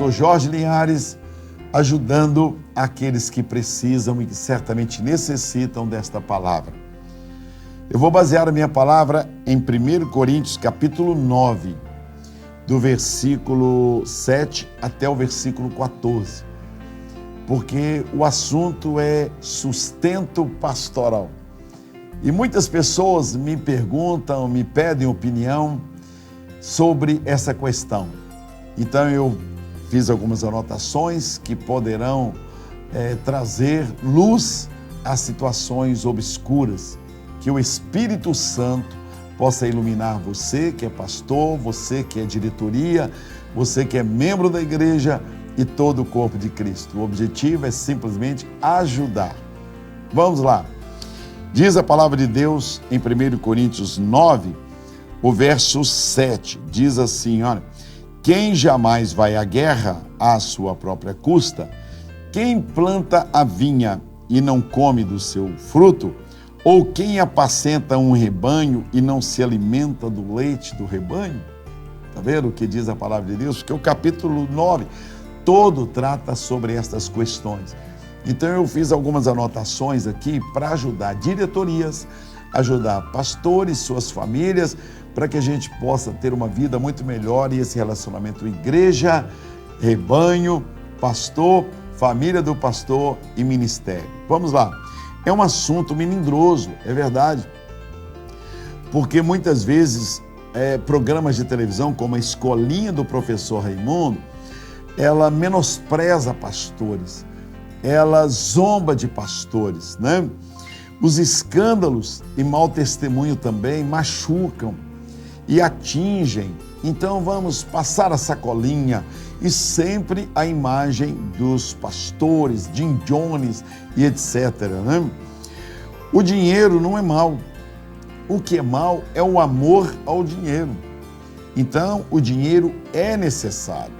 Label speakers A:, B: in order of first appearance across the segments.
A: pastor Jorge Linhares, ajudando aqueles que precisam e que certamente necessitam desta palavra. Eu vou basear a minha palavra em 1 Coríntios capítulo 9, do versículo 7 até o versículo 14, porque o assunto é sustento pastoral. E muitas pessoas me perguntam, me pedem opinião sobre essa questão. Então eu fiz algumas anotações que poderão trazer luz a situações obscuras, que o Espírito Santo possa iluminar você que é pastor, você que é diretoria, você que é membro da igreja e todo o corpo de Cristo. O objetivo é simplesmente ajudar. Vamos lá. Diz a palavra de Deus em 1 Coríntios 9, o verso 7. Diz assim, olha: quem jamais vai à guerra à sua própria custa? Quem planta a vinha e não come do seu fruto? Ou quem apacenta um rebanho e não se alimenta do leite do rebanho? Está vendo o que diz a palavra de Deus? Porque o capítulo 9 todo trata sobre estas questões. Então eu fiz algumas anotações aqui para ajudar diretorias, ajudar pastores, suas famílias, para que a gente possa ter uma vida muito melhor e esse relacionamento igreja, rebanho, pastor, família do pastor e ministério. Vamos lá. É um assunto melindroso, é verdade, porque muitas vezes programas de televisão, como a Escolinha do Professor Raimundo, ela menospreza pastores, ela zomba de pastores, né? Os escândalos e mau testemunho também machucam e atingem. Então vamos passar a sacolinha e sempre a imagem dos pastores, Jim Jones e etc. Né? O dinheiro não é mal. O que é mal é o amor ao dinheiro. Então o dinheiro é necessário,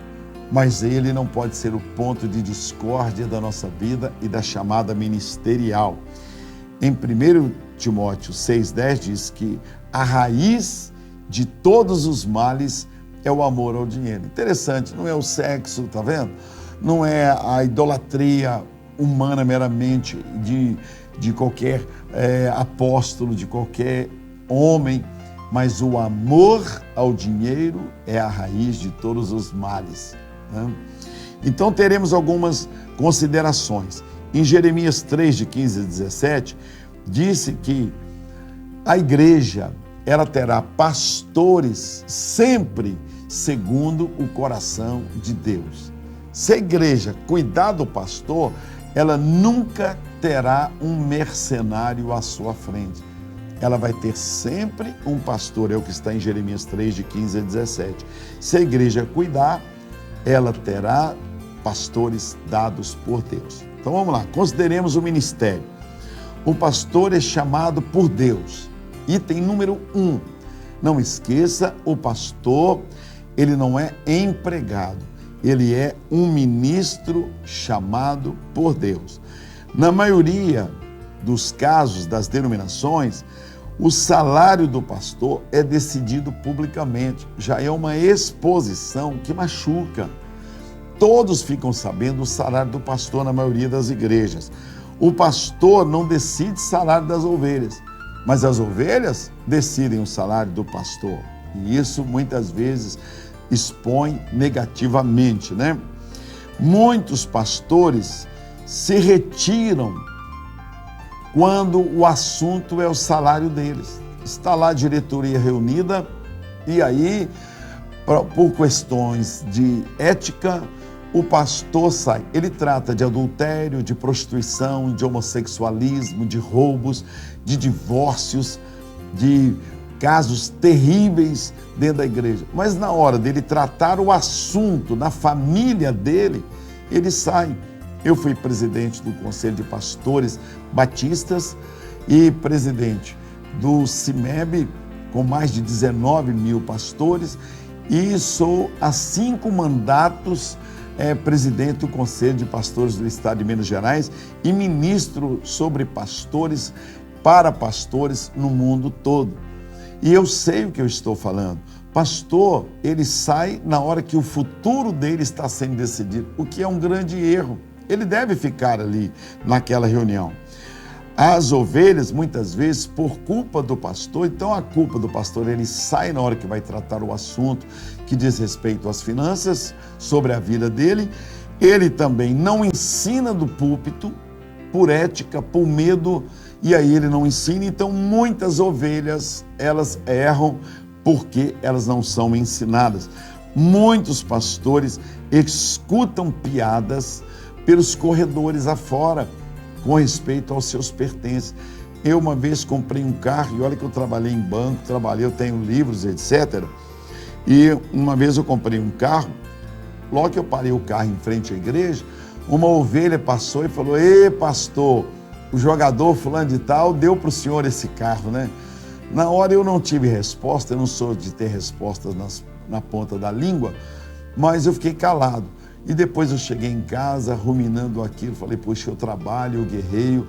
A: mas ele não pode ser o ponto de discórdia da nossa vida e da chamada ministerial. Em 1 Timóteo 6,10 diz que a raiz de todos os males é o amor ao dinheiro. Interessante, não é o sexo, tá vendo? Não é a idolatria humana meramente de qualquer apóstolo, de qualquer homem, mas o amor ao dinheiro é a raiz de todos os males, né? Então teremos algumas considerações. Em Jeremias 3, de 15 a 17, disse que a igreja, ela terá pastores sempre segundo o coração de Deus. Se a igreja cuidar do pastor, ela nunca terá um mercenário à sua frente. Ela vai ter sempre um pastor, é o que está em Jeremias 3, de 15 a 17. Se a igreja cuidar, ela terá pastores dados por Deus. Então vamos lá, consideremos o ministério. O pastor é chamado por Deus. Item número 1, não esqueça, o pastor, ele não é empregado, ele é um ministro chamado por Deus. Na maioria dos casos das denominações, o salário do pastor é decidido publicamente, já é uma exposição que machuca. Todos ficam sabendo o salário do pastor na maioria das igrejas. O pastor não decide salário das ovelhas, mas as ovelhas decidem o salário do pastor. E isso muitas vezes expõe negativamente, né? Muitos pastores se retiram quando o assunto é o salário deles. Está lá a diretoria reunida e aí, por questões de ética, o pastor sai. Ele trata de adultério, de prostituição, de homossexualismo, de roubos, de divórcios, de casos terríveis dentro da igreja. Mas na hora dele tratar o assunto na família dele, ele sai. Eu fui presidente do Conselho de Pastores Batistas e presidente do CIMEB, com mais de 19 mil pastores, e sou há 5 mandatos presidente do Conselho de Pastores do Estado de Minas Gerais e ministro sobre pastores para pastores no mundo todo. E eu sei o que eu estou falando. Pastor, ele sai na hora que o futuro dele está sendo decidido, o que é um grande erro. Ele deve ficar ali naquela reunião. As ovelhas, muitas vezes, por culpa do pastor, então a culpa do pastor, ele sai na hora que vai tratar o assunto que diz respeito às finanças, sobre a vida dele. Ele também não ensina do púlpito, por ética, por medo, e aí ele não ensina. Então muitas ovelhas, elas erram porque elas não são ensinadas. Muitos pastores escutam piadas pelos corredores afora, com respeito aos seus pertences. Eu uma vez comprei um carro, e olha que eu trabalhei em banco, eu tenho livros, etc. E uma vez eu comprei um carro, logo que eu parei o carro em frente à igreja, uma ovelha passou e falou: "Ei, pastor, o jogador fulano de tal deu para o senhor esse carro, né?" Na hora eu não tive resposta, eu não sou de ter respostas na ponta da língua, mas eu fiquei calado. E depois eu cheguei em casa, ruminando aquilo, falei: "Poxa, eu trabalho, eu guerreio,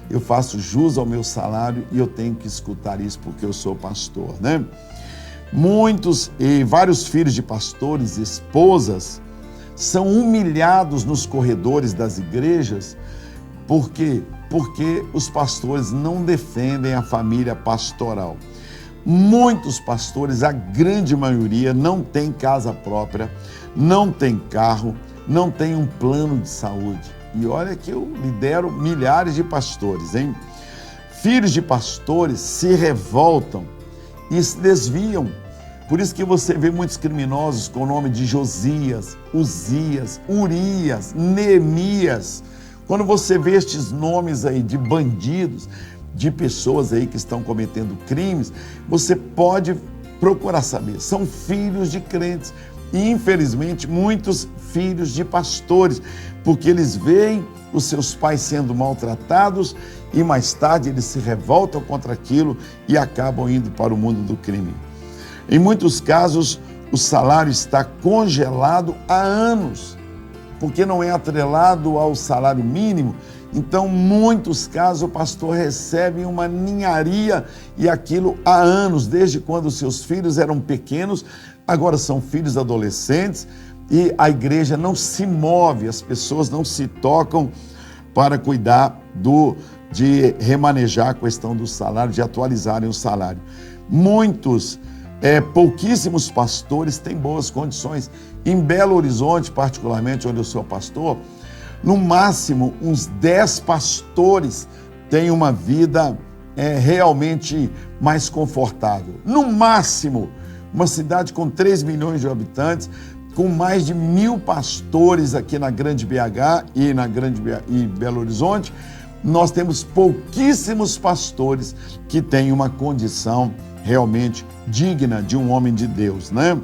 A: eu faço jus ao meu salário e eu tenho que escutar isso porque eu sou pastor, né?" Muitos e vários filhos de pastores, esposas, são humilhados nos corredores das igrejas. Por quê? Porque os pastores não defendem a família pastoral. Muitos pastores, a grande maioria, não tem casa própria, não tem carro, não tem um plano de saúde. E olha que eu lidero milhares de pastores, hein? Filhos de pastores se revoltam e se desviam. Por isso que você vê muitos criminosos com o nome de Josias, Uzias, Urias, Neemias. Quando você vê estes nomes aí de bandidos, de pessoas aí que estão cometendo crimes, você pode procurar saber. São filhos de crentes e, infelizmente, muitos filhos de pastores, porque eles veem os seus pais sendo maltratados e mais tarde eles se revoltam contra aquilo e acabam indo para o mundo do crime. Em muitos casos, o salário está congelado há anos, porque não é atrelado ao salário mínimo. Então, em muitos casos, o pastor recebe uma ninharia e aquilo há anos, desde quando seus filhos eram pequenos, agora são filhos adolescentes e a igreja não se move, as pessoas não se tocam para cuidar de remanejar a questão do salário, de atualizarem o salário. Pouquíssimos pastores têm boas condições. Em Belo Horizonte, particularmente, onde eu sou pastor, no máximo uns 10 pastores têm uma vida realmente mais confortável. No máximo, uma cidade com 3 milhões de habitantes, com mais de 1.000 pastores aqui na Grande BH e Belo Horizonte, nós temos pouquíssimos pastores que têm uma condição realmente digna de um homem de Deus, né?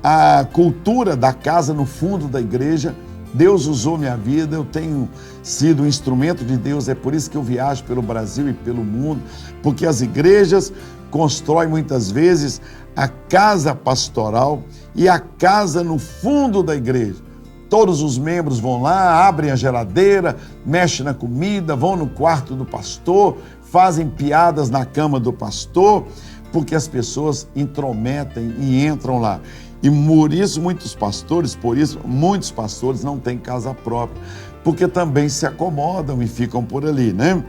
A: A cultura da casa no fundo da igreja, Deus usou minha vida, eu tenho sido um instrumento de Deus, é por isso que eu viajo pelo Brasil e pelo mundo, porque as igrejas constroem muitas vezes a casa pastoral e a casa no fundo da igreja. Todos os membros vão lá, abrem a geladeira, mexem na comida, vão no quarto do pastor, fazem piadas na cama do pastor, porque as pessoas intrometem e entram lá. E por isso muitos pastores não têm casa própria, porque também se acomodam e ficam por ali, né?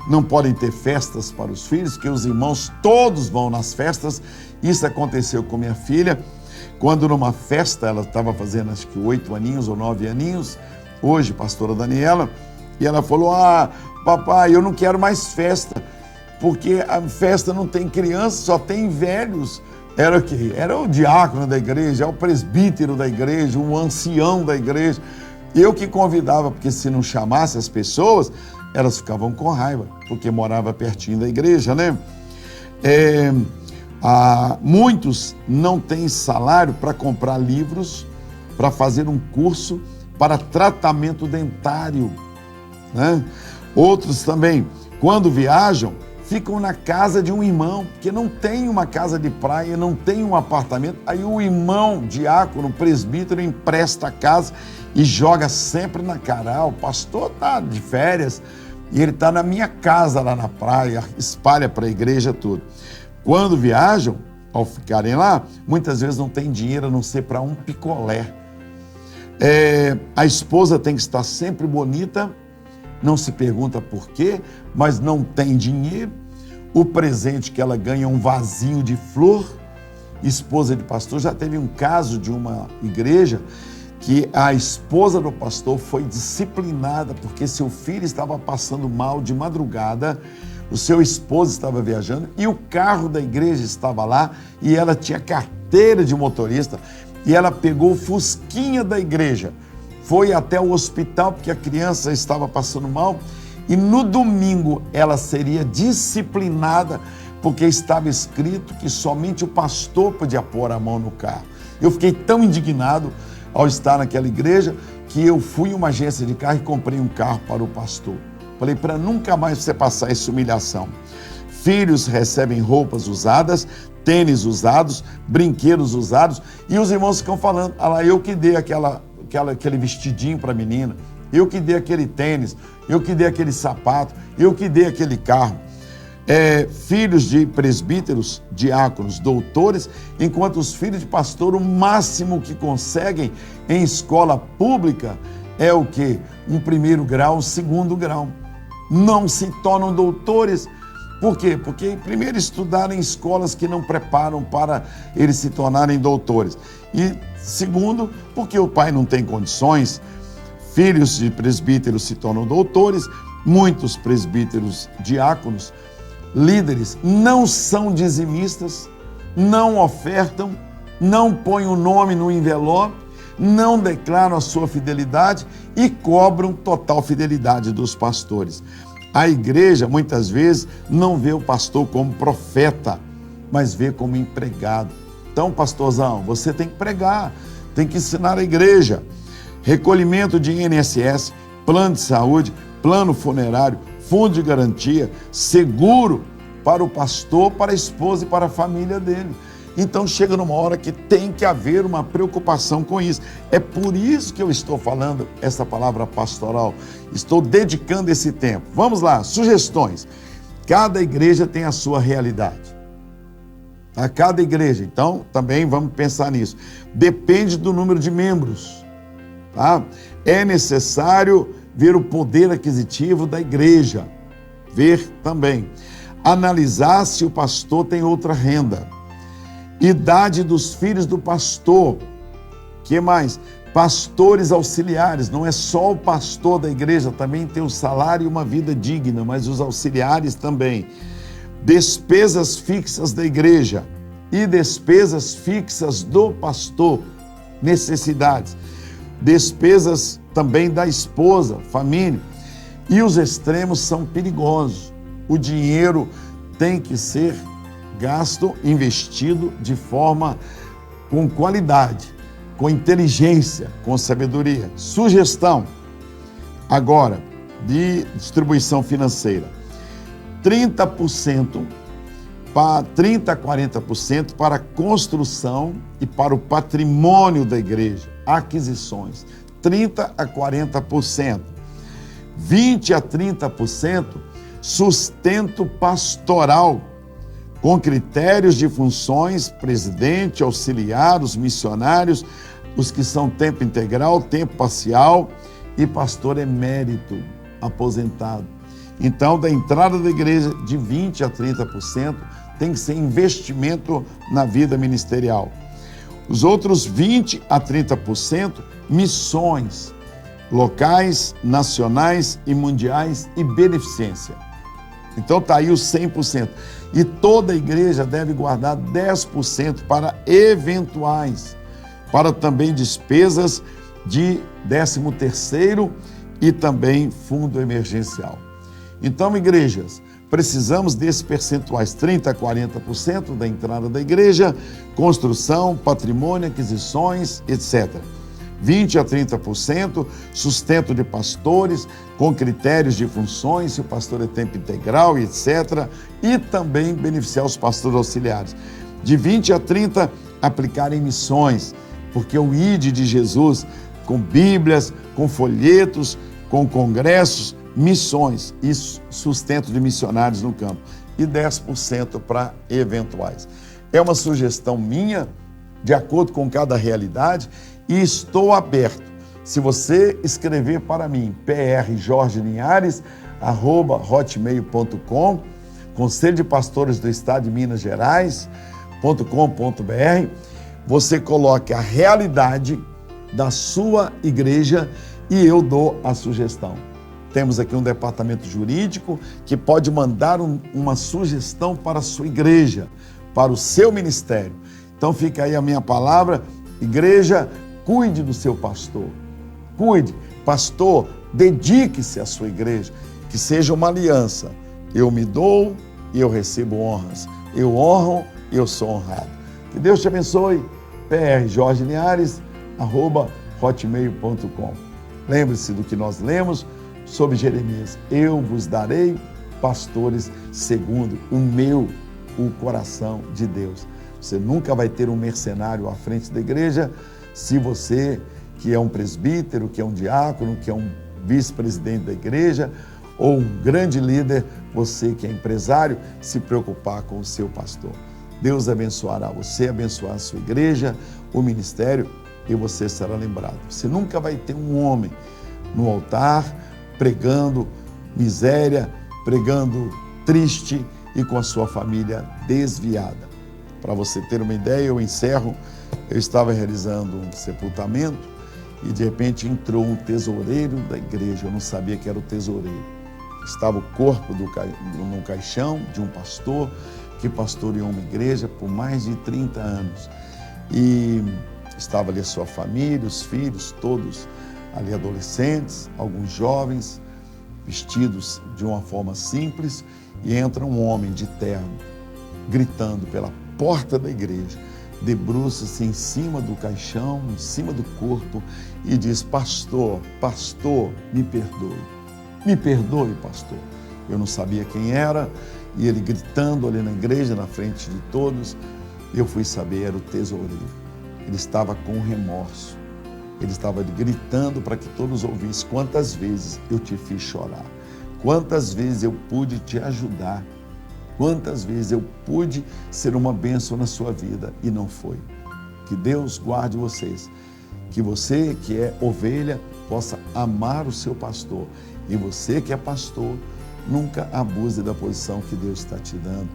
A: Não podem ter festas para os filhos, porque os irmãos todos vão nas festas. Isso aconteceu com minha filha, quando numa festa, ela estava fazendo acho que 8 aninhos ou 9 aninhos, hoje, pastora Daniela, e ela falou: papai, eu não quero mais festa, porque a festa não tem criança, só tem velhos. Era o quê? Era o diácono da igreja, o presbítero da igreja, o ancião da igreja. Eu que convidava, porque se não chamasse as pessoas, elas ficavam com raiva, porque morava pertinho da igreja, né? Muitos não têm salário para comprar livros, para fazer um curso para tratamento dentário, né? Outros também, quando viajam, ficam na casa de um irmão, porque não tem uma casa de praia, não tem um apartamento. Aí o irmão, diácono, presbítero, empresta a casa e joga sempre na cara. O pastor está de férias e ele está na minha casa lá na praia, espalha para a igreja tudo. Quando viajam, ao ficarem lá, muitas vezes não tem dinheiro a não ser para um picolé. A esposa tem que estar sempre bonita, não se pergunta por quê, mas não tem dinheiro. O presente que ela ganha é um vasinho de flor. Esposa de pastor, já teve um caso de uma igreja que a esposa do pastor foi disciplinada porque seu filho estava passando mal de madrugada, o seu esposo estava viajando e o carro da igreja estava lá e ela tinha carteira de motorista e ela pegou o fusquinha da igreja, foi até o hospital porque a criança estava passando mal e no domingo ela seria disciplinada porque estava escrito que somente o pastor podia pôr a mão no carro. Eu fiquei tão indignado ao estar naquela igreja que eu fui em uma agência de carro e comprei um carro para o pastor. Falei, para nunca mais você passar essa humilhação. Filhos recebem roupas usadas, tênis usados, brinquedos usados, e os irmãos ficam falando, ah lá, eu que dei aquele vestidinho para a menina, eu que dei aquele tênis, eu que dei aquele sapato, eu que dei aquele carro. Filhos de presbíteros, diáconos, doutores, enquanto os filhos de pastor, o máximo que conseguem em escola pública é o quê? Um primeiro grau, um segundo grau. Não se tornam doutores. Por quê? Porque primeiro estudaram em escolas que não preparam para eles se tornarem doutores. E segundo, porque o pai não tem condições, filhos de presbíteros se tornam doutores, muitos presbíteros, diáconos, líderes não são dizimistas, não ofertam, não põem o nome no envelope, não declaram a sua fidelidade e cobram total fidelidade dos pastores. A igreja, muitas vezes, não vê o pastor como profeta, mas vê como empregado. Então, pastorzão, você tem que pregar, tem que ensinar a igreja. Recolhimento de INSS, plano de saúde, plano funerário, fundo de garantia, seguro para o pastor, para a esposa e para a família dele. Então chega numa hora que tem que haver uma preocupação com isso. É por isso que eu estou falando essa palavra pastoral. Estou dedicando esse tempo. Vamos lá, sugestões. Cada igreja tem a sua realidade. A cada igreja, então, também vamos pensar nisso. Depende do número de membros. Tá? É necessário ver o poder aquisitivo da igreja, ver também, analisar se o pastor tem outra renda, idade dos filhos do pastor, que mais? Pastores auxiliares, não é só o pastor da igreja, também tem o salário e uma vida digna, mas os auxiliares também, despesas fixas da igreja e despesas fixas do pastor, necessidades, despesas também da esposa, família. E os extremos são perigosos. O dinheiro tem que ser gasto, investido de forma com qualidade, com inteligência, com sabedoria. Sugestão, agora, de distribuição financeira. 30% a 40% para a construção e para o patrimônio da igreja, aquisições. 30% a 40%. 20% a 30% sustento pastoral, com critérios de funções, presidente, auxiliar, os missionários, os que são tempo integral, tempo parcial e pastor emérito, aposentado. Então, da entrada da igreja, de 20% a 30%, tem que ser investimento na vida ministerial. Os outros 20% a 30%, missões locais, nacionais e mundiais e beneficência. Então está aí os 100%. E toda a igreja deve guardar 10% para eventuais, para também despesas de 13º e também fundo emergencial. Então, igrejas, precisamos desses percentuais, 30% a 40% da entrada da igreja, construção, patrimônio, aquisições, etc. 20% a 30%, sustento de pastores, com critérios de funções, se o pastor é tempo integral, etc. E também beneficiar os pastores auxiliares. De 20% a 30%, aplicar em missões, porque o ID de Jesus, com bíblias, com folhetos, com congressos, missões e sustento de missionários no campo. E 10% para eventuais. é uma sugestão minha, de acordo com cada realidade, e estou aberto. Se você escrever para mim, prjorgelinhares@hotmail.com, Conselho de Pastores do Estado de Minas Gerais.com.br, você coloque a realidade da sua igreja e eu dou a sugestão. Temos aqui um departamento jurídico que pode mandar uma sugestão para a sua igreja, para o seu ministério. Então fica aí a minha palavra, igreja, cuide do seu pastor. Cuide, pastor, dedique-se à sua igreja, que seja uma aliança. Eu me dou e eu recebo honras. Eu honro e eu sou honrado. Que Deus te abençoe. prjorgelinhares@hotmail.com. Lembre-se do que nós lemos sobre Jeremias. Eu vos darei pastores segundo o coração de Deus. Você nunca vai ter um mercenário à frente da igreja se você, que é um presbítero, que é um diácono, que é um vice-presidente da igreja ou um grande líder, você que é empresário, se preocupar com o seu pastor. Deus abençoará você, abençoar a sua igreja, o ministério, e você será lembrado. Você nunca vai ter um homem no altar pregando miséria, pregando triste e com a sua família desviada. Para você ter uma ideia, eu encerro, eu estava realizando um sepultamento e de repente entrou um tesoureiro da igreja, eu não sabia que era o tesoureiro. Estava o corpo no caixão de um pastor que pastoreou uma igreja por mais de 30 anos. E estava ali a sua família, os filhos, todos ali adolescentes, alguns jovens, vestidos de uma forma simples, e entra um homem de terno, gritando pela porta da igreja, debruça-se em cima do caixão, em cima do corpo, e diz: pastor, me perdoe, pastor. Eu não sabia quem era, e ele gritando ali na igreja, na frente de todos, eu fui saber, era o tesoureiro. Ele estava com remorso, ele estava gritando para que todos ouvissem: quantas vezes eu te fiz chorar, quantas vezes eu pude te ajudar, quantas vezes eu pude ser uma bênção na sua vida e não foi. Que Deus guarde vocês, que você que é ovelha possa amar o seu pastor, e você que é pastor, nunca abuse da posição que Deus está te dando,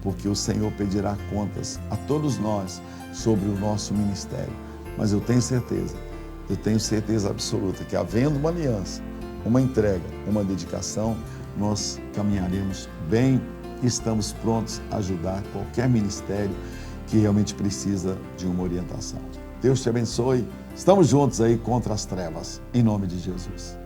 A: porque o Senhor pedirá contas a todos nós sobre o nosso ministério. Mas eu tenho certeza absoluta que, havendo uma aliança, uma entrega, uma dedicação, nós caminharemos bem e estamos prontos a ajudar qualquer ministério que realmente precisa de uma orientação. Deus te abençoe. Estamos juntos aí contra as trevas, em nome de Jesus.